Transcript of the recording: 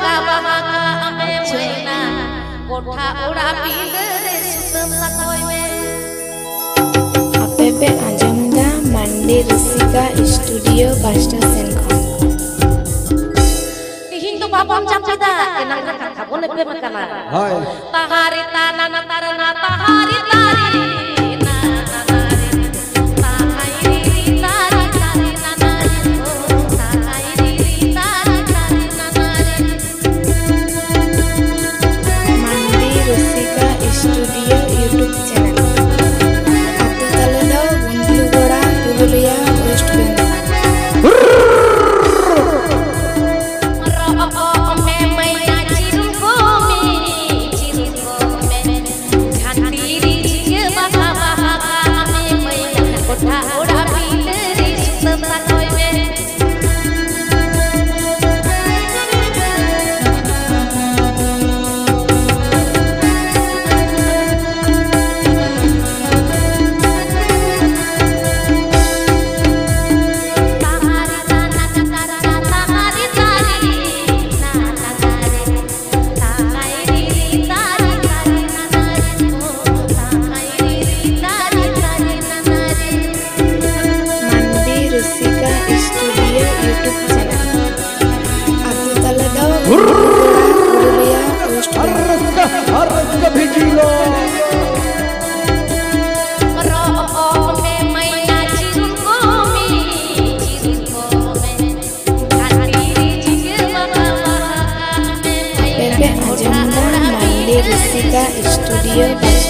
bahaga ame wena kota ora pindere sutem sakoy me apepe ajamda Mandi Rusika Studio Basta Senkon dihintu babam capita enang rakak kabon pe makana Hai tahari tanana tarana tahari tari Studio YouTube channel Atu Taledau Bundlugora Purulia West Bengal Rusika Studio